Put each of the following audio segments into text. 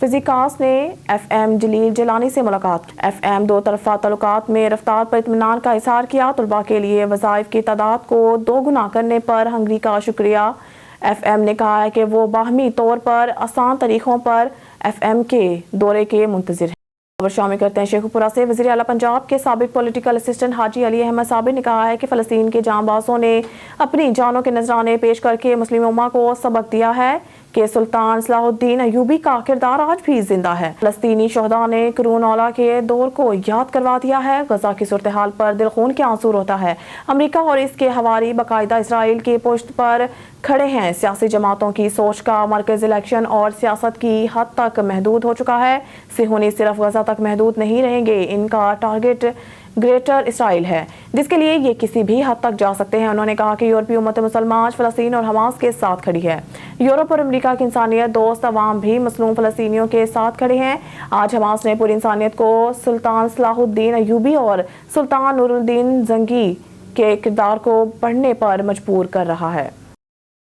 فزیکاس نے F M جلیل جیلانی سے ملاقات کی۔ ایف ایم دو طرفہ تعلقات میں رفتار پر اطمینان کا اظہار کیا۔ طلباء کے لیے وظائف کی تعداد کو 2 گنا کرنے پر ہنگری کا شکریہ۔ ایف ایم نے کہا ہے کہ وہ باہمی طور پر آسان طریقوں پر ایف ایم کے دورے کے منتظر ہیں۔ خبر شامل کرتے ہیں شیخو پورہ سے۔ وزیر اعلیٰ پنجاب کے سابق پولیٹیکل اسسٹنٹ حاجی علی احمد صابر نے کہا ہے کہ فلسطین کے جاں بازوں نے اپنی جانوں کے نذرانے پیش کر کے مسلم امہ کو سبق دیا ہے کہ سلطان صلاح الدین ایوبی کا کردار آج بھی زندہ ہے۔ فلسطینی شہداء نے قرون اولیٰ کے دور کو یاد کروا دیا ہے۔ غزہ کی صورتحال پر دل خون کے آنسو روتا ہے۔ امریکہ اور اس کے حواری باقاعدہ اسرائیل کی پشت پر کھڑے ہیں۔ سیاسی جماعتوں کی سوچ کا مرکز الیکشن اور سیاست کی حد تک محدود ہو چکا ہے۔ صہیونی صرف غزہ تک محدود نہیں رہیں گے، ان کا ٹارگٹ گریٹر اسرائیل ہے، جس کے لیے یہ کسی بھی حد تک جا سکتے ہیں۔ انہوں نے کہا کہ یورپی امت مسلمہ آج فلسطین اور حماس کے ساتھ کھڑی ہے۔ یورپ اور امریکہ کی انسانیت دوست عوام بھی مظلوم فلسطینیوں کے ساتھ کھڑے ہیں۔ آج حماس نے پوری انسانیت کو سلطان صلاح الدین ایوبی اور سلطان نور الدین زنگی کے کردار کو پڑھنے پر مجبور کر رہا ہے۔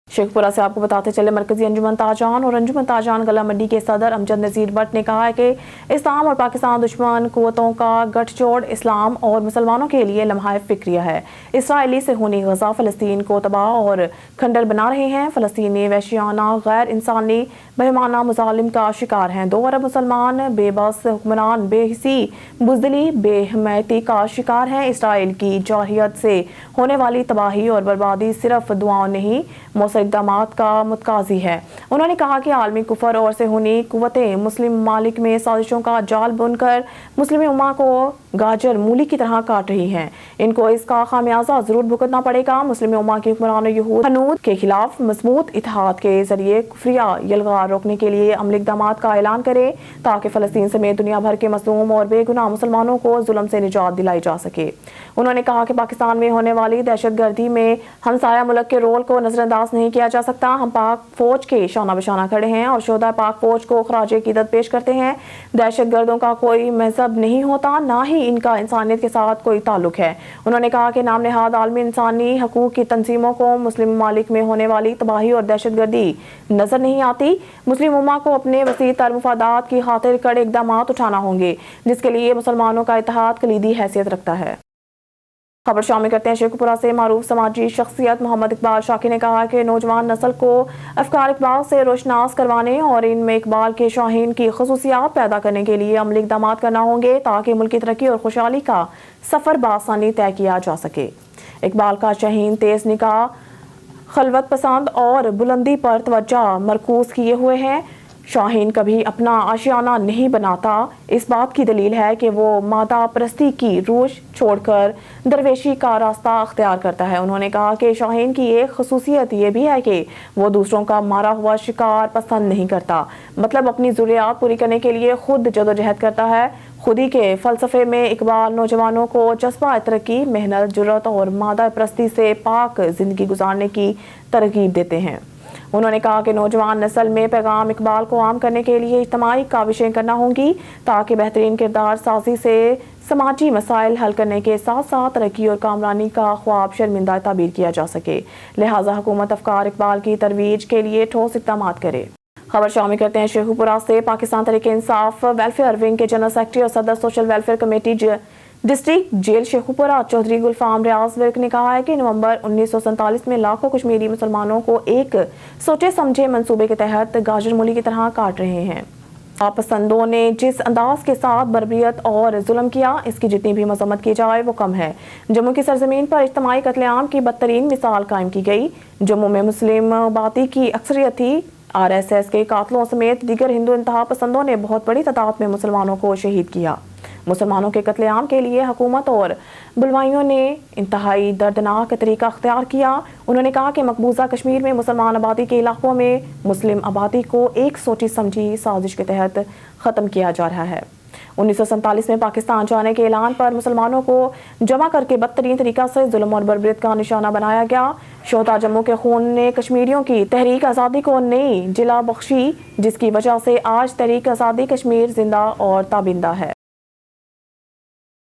شیخ پورہ سے آپ کو بتاتے چلے، مرکزی انجمن تاجان اور انجمن تاجان گلا منڈی کے صدر امجد نذیر بٹ نے کہا ہے کہ اسلام اور پاکستان دشمن قوتوں کا گٹھ جوڑ اسلام اور مسلمانوں کے لیے لمحہ فکریہ ہے۔ اسرائیلی صہیونی غزہ فلسطین کو تباہ اور کھنڈر بنا رہے ہیں۔ فلسطینی وحشیانہ غیر انسانی بہیمانہ مظالم کا شکار ہیں۔ 2 ارب مسلمان بے بس حکمران بے حسی بزدلی بے حمیتی کا شکار ہیں۔ اسرائیل کی جارحیت سے ہونے والی تباہی اور بربادی صرف دعاؤں نہیں موثر اقدامات کا متقاضی ہے۔ انہوں نے کہا کہ عالمی کفر اور صہیونی قوتیں مسلم ممالک میں سازشوں کا جال بن کر مسلم امہ کو گاجر مولی کی طرح کاٹ رہی ہیں۔ ان کو اس کا خمیازہ ضرور بھگتنا پڑے گا۔ مسلم امہ کی حکمران یہود ہنود کے خلاف مضبوط اتحاد کے ذریعے کفریہ یلغار روکنے کے لیے عملی اقدامات کا اعلان کرے تاکہ فلسطین سمیت دنیا بھر کے مظلوم اور بے گناہ مسلمانوں کو ظلم سے نجات دلائی جا سکے۔ انہوں نے کہا کہ پاکستان میں ہونے والی دہشت گردی میں ہمسایہ ملک کے رول کو نظر انداز نہیں کیا جا سکتا۔ ہم پاک فوج کے شانہ بشانہ کھڑے ہیں اور شہدائے پاک فوج کو خراج عقیدت پیش کرتے ہیں۔ دہشت گردوں کا کوئی مذہب نہیں ہوتا، نہ ہی ان کا انسانیت کے ساتھ کوئی تعلق ہے۔ انہوں نے کہا کہ نام نہاد عالمی انسانی حقوق کی تنظیموں کو مسلم ممالک میں ہونے والی تباہی اور دہشت گردی نظر نہیں آتی۔ مسلم امہ کو اپنے وسیع تر مفادات کی خاطر کڑے اقدامات اٹھانا ہوں گے، جس کے لیے مسلمانوں کا اتحاد کلیدی حیثیت رکھتا ہے۔ خبر شامل کرتے ہیں شیخو پورہ سے۔ معروف سماجی شخصیت محمد اقبال شاکی نے کہا کہ نوجوان نسل کو افکار اقبال سے روشناس کروانے اور ان میں اقبال کے شاہین کی خصوصیات پیدا کرنے کے لیے عملی اقدامات کرنا ہوں گے تاکہ ملک کی ترقی اور خوشحالی کا سفر بآسانی طے کیا جا سکے۔ اقبال کا شاہین تیز نگاہ، خلوت پسند اور بلندی پر توجہ مرکوز کیے ہوئے ہیں۔ شاہین کبھی اپنا آشیانہ نہیں بناتا۔ اس بات کی دلیل ہے کہ وہ مادہ پرستی کی روش چھوڑ کر درویشی کا راستہ اختیار کرتا ہے۔ انہوں نے کہا کہ شاہین کی ایک خصوصیت یہ بھی ہے کہ وہ دوسروں کا مارا ہوا شکار پسند نہیں کرتا، مطلب اپنی ضروریات پوری کرنے کے لیے خود جدوجہد کرتا ہے۔ خودی کے فلسفے میں اقبال نوجوانوں کو جذبہ ترقی، محنت، جرأت اور مادہ پرستی سے پاک زندگی گزارنے کی ترغیب دیتے ہیں۔ انہوں نے کہا کہ نوجوان نسل میں پیغام اقبال کو عام کرنے کے لیے اجتماعی کاوشیں کرنا ہوں گی تاکہ بہترین کردار سازی سے سماجی مسائل حل کرنے کے ساتھ ساتھ ترقی اور کامرانی کا خواب شرمندہ تعبیر کیا جا سکے۔ لہٰذا حکومت افکار اقبال کی ترویج کے لیے ٹھوس اقدامات کرے۔ خبر شامل کرتے ہیں شیخو پورہ سے۔ پاکستان تحریک انصاف ویلفیئر ونگ کے جنرل سیکرٹری اور صدر social welfare committee district jail Sheikhupura Chaudhry Gulfam ریاض ورک نے کہا ہے کہ نومبر 1947 میں لاکھوں کشمیری مسلمانوں کو ایک سوچے سمجھے منصوبے کے تحت گاجر مولی کی طرح کاٹ رہے ہیں۔ پسندوں نے جس انداز کے ساتھ بربریت اور ظلم کیا، اس کی جتنی بھی مذمت کی جائے وہ کم ہے۔ جموں کی سرزمین پر اجتماعی قتل عام کی بدترین مثال قائم کی گئی۔ جموں میں مسلم آبادی کی اکثریت تھی۔ RSS کے قاتلوں سمیت دیگر ہندو انتہا پسندوں نے بہت بڑی تعداد میں مسلمانوں کو شہید کیا۔ مسلمانوں کے قتل عام کے لیے حکومت اور بلوائیوں نے انتہائی دردناک طریقہ اختیار کیا۔ انہوں نے کہا کہ مقبوضہ کشمیر میں مسلمان آبادی کے علاقوں میں مسلم آبادی کو ایک سوچی سمجھی سازش کے تحت ختم کیا جا رہا ہے۔ 1947 میں پاکستان جانے کے اعلان پر مسلمانوں کو جمع کر کے بدترین طریقہ سے ظلم اور بربریت کا نشانہ بنایا گیا۔ شہداء جموں کے خون نے کشمیریوں کی تحریک آزادی کو نئی جلا بخشی، جس کی وجہ سے آج تحریک آزادی کشمیر زندہ اور تابندہ ہے۔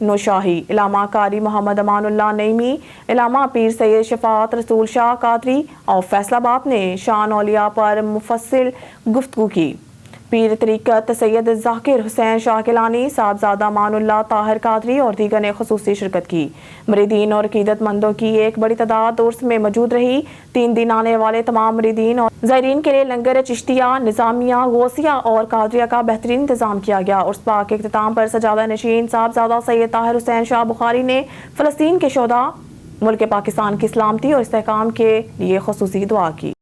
نوشاہی، علامہ قاری محمد امان اللہ نعیمی، علامہ پیر سید شفاعت رسول شاہ قادری اور فیصل آباد نے شان اولیاء پر مفصل گفتگو کی۔ پیر طریقت سید ذاکر حسین شاہ گیلانی، صاحبزادہ امان اللہ طاہر قادری اور دیگر نے خصوصی شرکت کی۔ مریدین اور عقیدت مندوں کی ایک بڑی تعداد عرس میں موجود رہی۔ 3 دن آنے والے تمام مریدین اور زائرین کے لیے لنگر چشتیہ، نظامیہ، غوثیہ اور قادریہ کا بہترین انتظام کیا گیا۔ عرس پاک کے اختتام پر سجادہ نشین صاحبزادہ سید طاہر حسین شاہ بخاری نے فلسطین کے شہداء، ملک پاکستان کی سلامتی اور استحکام کے لیے خصوصی دعا کی۔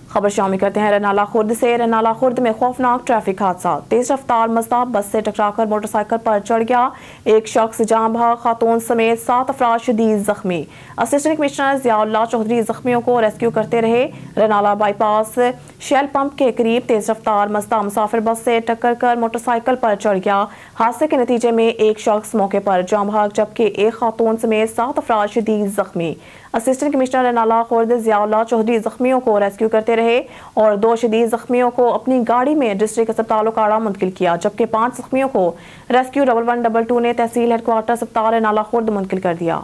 خبر شامل کرتے ہیں رنالہ خرد سے۔ رنالہ خرد میں خوفناک ٹریفک حادثہ، تیز رفتار مزدہ بس سے ٹکرا کر موٹر سائیکل پر چڑھ گیا، ایک شخص جاں بحق، خاتون سمیت 7 افراد شدید زخمی۔ اسسٹنٹ کمشنر ضیاء اللہ چودھری زخمیوں کو ریسکیو کرتے رہے۔ رنالہ بائی پاس شیل پمپ کے قریب تیز رفتار مزدہ مسافر بس سے ٹکر کر موٹر سائیکل پر چڑھ گیا۔ حادثے کے نتیجے میں ایک شخص موقع پر جاں بحق جبکہ ایک خاتون سمیت 7 افراد شدید زخمی۔ اسسٹنٹ کمشنر رنالہ خرد ضیاء اللہ چودھری زخمیوں کو ریسکیو کرتے رہے اور 2 شدید زخمیوں کو اپنی گاڑی میں ڈسٹرکٹ اسپتال اکاڑہ منتقل کیا، جبکہ 5 زخمیوں کو ریسکیو 1122 نے تحصیل ہیڈ کوارٹر اسپتال رنالہ خرد منتقل کر دیا۔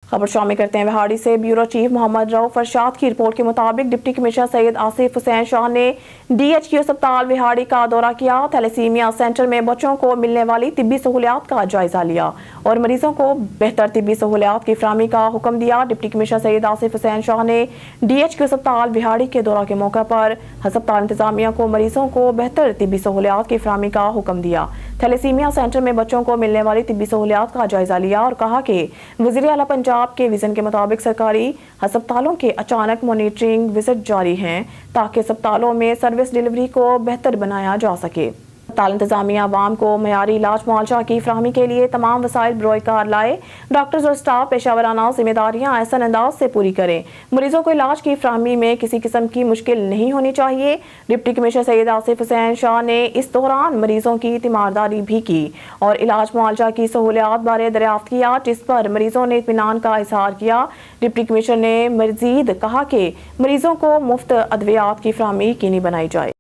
خبر شامل کرتے ہیں وہاڑی سے۔ بیورو چیف محمد رؤف ارشاد کی رپورٹ کے مطابق ڈپٹی کمشنر سید آصف حسین شاہ نے DHQ اسپتال وہاڑی کا دورہ کیا، تھیلیسیمیا سینٹر میں بچوں کو ملنے والی طبی سہولیات کا جائزہ لیا اور مریضوں کو بہتر طبی سہولیات کی فراہمی کا حکم دیا۔ ڈپٹی کمشنر سید آصف حسین شاہ نے DHQ اسپتال وہاڑی کے دورہ کے موقع پر ہسپتال انتظامیہ کو مریضوں کو بہتر طبی سہولیات کی فراہمی کا حکم دیا، تھیلیسیمیا سینٹر میں بچوں کو ملنے والی طبی سہولیات کا جائزہ لیا اور کہا کہ وزیر اعلیٰ پنجاب کے ویژن کے مطابق سرکاری ہسپتالوں کے اچانک مانیٹرنگ وزٹ جاری ہیں تاکہ اسپتالوں میں سروس ڈیلیوری کو بہتر بنایا جا سکے۔ اسپتال انتظامیہ عوام کو معیاری علاج معالجہ کی فراہمی کے لیے تمام وسائل بروئے کار لائے، ڈاکٹرز اور اسٹاف پیشہ ورانہ ذمہ داریاں احسن انداز سے پوری کریں، مریضوں کو علاج کی فراہمی میں کسی قسم کی مشکل نہیں ہونی چاہیے۔ ڈپٹی کمشنر سید آصف حسین شاہ نے اس دوران مریضوں کی تیمارداری بھی کی اور علاج معالجہ کی سہولیات بارے دریافت کیا، جس پر مریضوں نے اطمینان کا اظہار کیا۔ ڈپٹی کمشنر نے مزید کہا کہ مریضوں کو مفت ادویات کی فراہمی یقینی بنائی جائے۔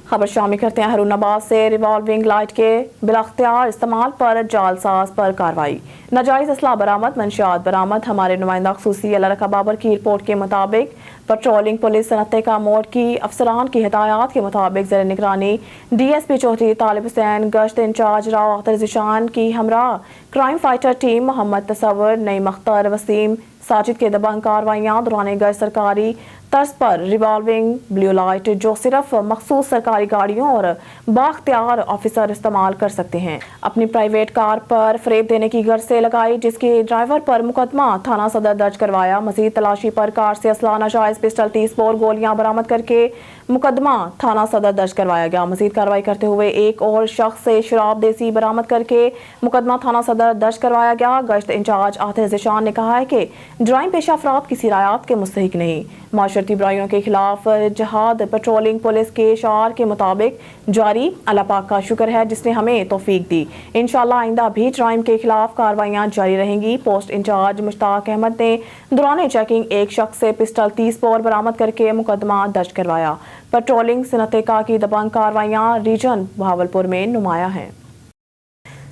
خبر شامل کرتے ہیں ہارون آباد سے۔ ریوالونگ لائٹ کے بالاختیار استعمال پر جعل ساز پر کارروائی، ناجائز اسلحہ برآمد، منشیات برآمد۔ ہمارے نمائندہ خصوصی اللہ رکھا بابر کی رپورٹ کے مطابق پٹرولنگ پولیس صنعت کا موڈ کی افسران کی ہدایات کے مطابق زیر نگرانی DSP چودھری طالب حسین، گشت انچارج راؤ اختر ذیشان کی ہمراہ کرائم فائٹر ٹیم محمد تصور، نعیم اختر، وسیم ساجد کے دبنگ کارروائیاں دوران گشت سرکاری طرز پر ریوالونگ بلیو لائٹ جو صرف مخصوص سرکاری گاڑیوں اور بااختیار آفیسر استعمال کر سکتے ہیں، اپنی پرائیویٹ کار پر فریب دینے کی غرض سے لگائی، جس کے ڈرائیور پر مقدمہ تھانہ صدر درج کروایا۔ مزید تلاشی پر کار سے اسلحہ، ناجائز پسٹل، 30 بور گولیاں برآمد کر کے مقدمہ تھانہ صدر درج کروایا گیا۔ مزید کارروائی کرتے ہوئے ایک اور شخص سے شراب دیسی برآمد کر کے مقدمہ تھانہ صدر درج کروایا گیا۔ گشت انچارج اختر ذیشان نے کہا ہے کہ جرائم پیشہ افراد کسی رعایت کے مستحق نہیں، معاشرتی برائیوں کے خلاف جہاد پیٹرولنگ پولیس کے شعار کے مطابق جاری۔ اللہ پاک کا شکر ہے جس نے ہمیں توفیق دی، انشاءاللہ آئندہ بھی جرائم کے خلاف کارروائیاں جاری رہیں گی۔ پوسٹ انچارج مشتاق احمد نے دوران چیکنگ ایک شخص سے پسٹل 30 بور برآمد کر کے مقدمہ درج کروایا۔ پیٹرولنگ صنعت کی دبنگ کارروائیاں ریجن بہاولپور میں نمایاں ہیں۔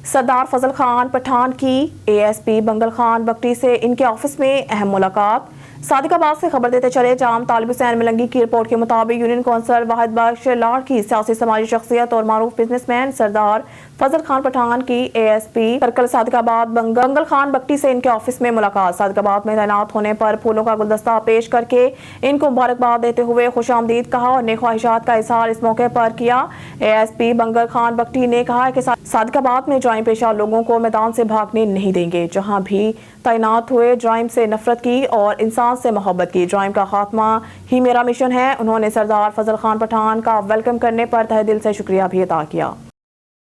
سردار فضل خان پٹھان کی ASP بنگل خان بگٹی سے ان کے آفس میں اہم ملاقات۔ صادق آباد سے خبر دیتے چلے جام طالب حسین ملنگی کی رپورٹ کے مطابق یونین کونسل واحد بخش لاڑ کی سیاسی سماجی شخصیت اور معروف بزنس مین سردار فضل خان پٹھان کی ASP سرکل صادق آباد بنگل خان بگٹی سے ان کے آفس میں ملاقات۔ صادق آباد میں تعینات ہونے پر پھولوں کا گلدستہ پیش کر کے ان کو مبارکباد دیتے ہوئے خوش آمدید کہا اور نیک خواہشات کا اظہار اس موقع پر کیا۔ ASP بنگل خان بگٹی نے کہا کہ صادق آباد میں جرائم پیشہ لوگوں کو میدان سے بھاگنے نہیں دیں گے، جہاں بھی تعینات ہوئے جرائم سے نفرت کی اور انسان سے محبت کی، جرائم کا خاتمہ ہی میرا مشن ہے۔ انہوں نے سردار فضل خان پٹھان کا ویلکم کرنے پر تہہ دل سے شکریہ بھی ادا کیا۔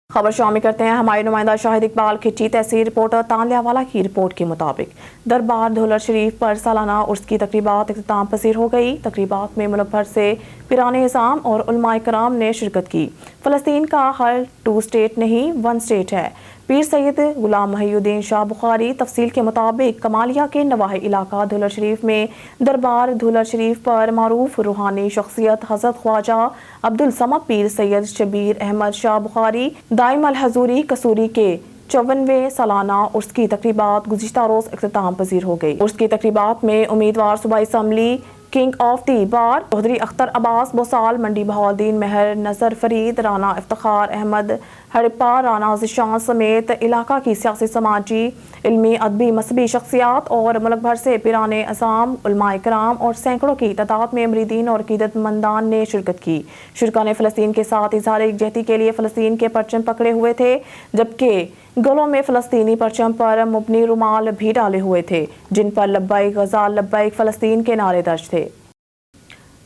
خبر شامل کرتے ہیں ہمارے نمائندہ شاہد اقبال کھچی تحصیل رپورٹر تانلیہ والا کی رپورٹ کے مطابق دربار دولر شریف پر سالانہ عرس کی تقریبات اختتام پذیر ہو گئی۔ تقریبات میں ملک بھر سے پیران اعظام اور علماء کرام نے شرکت کی۔ فلسطین کا حل 2 اسٹیٹ نہیں 1 اسٹیٹ ہے۔ پیر سید غلام محی الدین شاہ بخاری تفصیل کے مطابق کمالیہ کے نواحی علاقہ دھولر شریف میں دربار دھولر شریف پر معروف روحانی شخصیت حضرت خواجہ عبدالصمد پیر سید شبیر احمد شاہ بخاری دائم الحضوری قصوری کے 54ویں سالانہ عرس کی تقریبات گزشتہ روز اختتام پذیر ہو گئی۔ عرس کی تقریبات میں امیدوار صوبائی اسمبلی کنگ آف دی بار چودھری اختر عباس بوسال، منڈی بہاؤالدین مہر، نظر فرید، رانا افتخار احمد ہڑپا، رانا ذیشان سمیت علاقہ کی سیاسی، سماجی، علمی، ادبی، مذہبی شخصیات اور ملک بھر سے پیران اعظام، علماء کرام اور سینکڑوں کی تعداد میں مریدین اور عقیدت مندان نے شرکت کی۔ شرکا نے فلسطین کے ساتھ اظہار یکجہتی کے لیے فلسطین کے پرچم پکڑے ہوئے تھے، جبکہ گلوں میں فلسطینی پرچم پر مبنی رومال بھی ڈالے ہوئے تھے، جن پر لبیک غزہ لبیک فلسطین کے نعرے درج تھے۔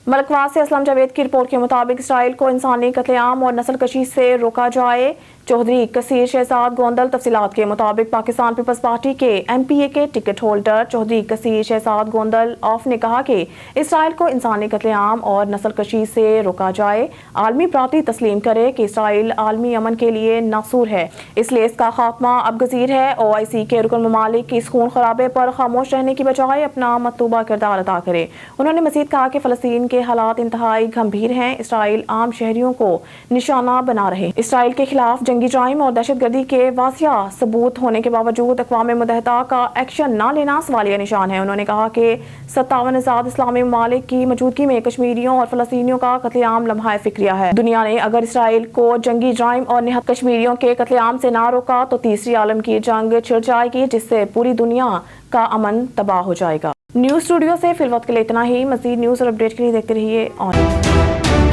ملکواس سے اسلم جاوید کی رپورٹ کے مطابق اسرائیل کو انسانی قتل عام اور نسل کشی سے روکا جائے۔ چودھری کثیر شہزاد گوندل تفصیلات کے مطابق پاکستان پیپلز پارٹی کے ایم پی اے کے ٹکٹ ہولڈر چودھری کثیر شہزاد گوندل آف نے کہا کہ اسرائیل کو انسانی قتل عام اور نسل کشی سے روکا جائے۔ عالمی برادری تسلیم کرے کہ اسرائیل عالمی امن کے لیے ناصور ہے، اس لیے اس کا خاتمہ اب گزیر ہے۔ او آئی سی کے رکن ممالک کی اس خون خرابے پر خاموش رہنے کی بجائے اپنا مطلوبہ کردار ادا کرے۔ انہوں نے مزید کہا کہ فلسطین کے حالات انتہائی گھمبیر ہیں، اسرائیل عام شہریوں کو نشانہ بنا رہے۔ اسرائیل کے خلاف جنگی جرائم اور دہشت گردی کے واضح ثبوت ہونے کے باوجود اقوام متحدہ کا ایکشن نہ لینا سوالیہ نشان ہے۔ انہوں نے کہا کہ 57 آزاد اسلامی ممالک کی موجودگی میں کشمیریوں اور فلسطینیوں کا قتل عام لمحہ فکریہ ہے۔ دنیا نے اگر اسرائیل کو جنگی جرائم اور نہت کشمیریوں کے قتل عام سے نہ روکا تو تیسری عالم کی جنگ چھڑ جائے گی، جس سے پوری دنیا کا امن تباہ ہو جائے گا۔ نیوز اسٹوڈیو سے فی الوقت کے لیے اتنا ہی۔ مزید نیوز اور اپڈیٹ کے لیے دیکھتے رہیے آن۔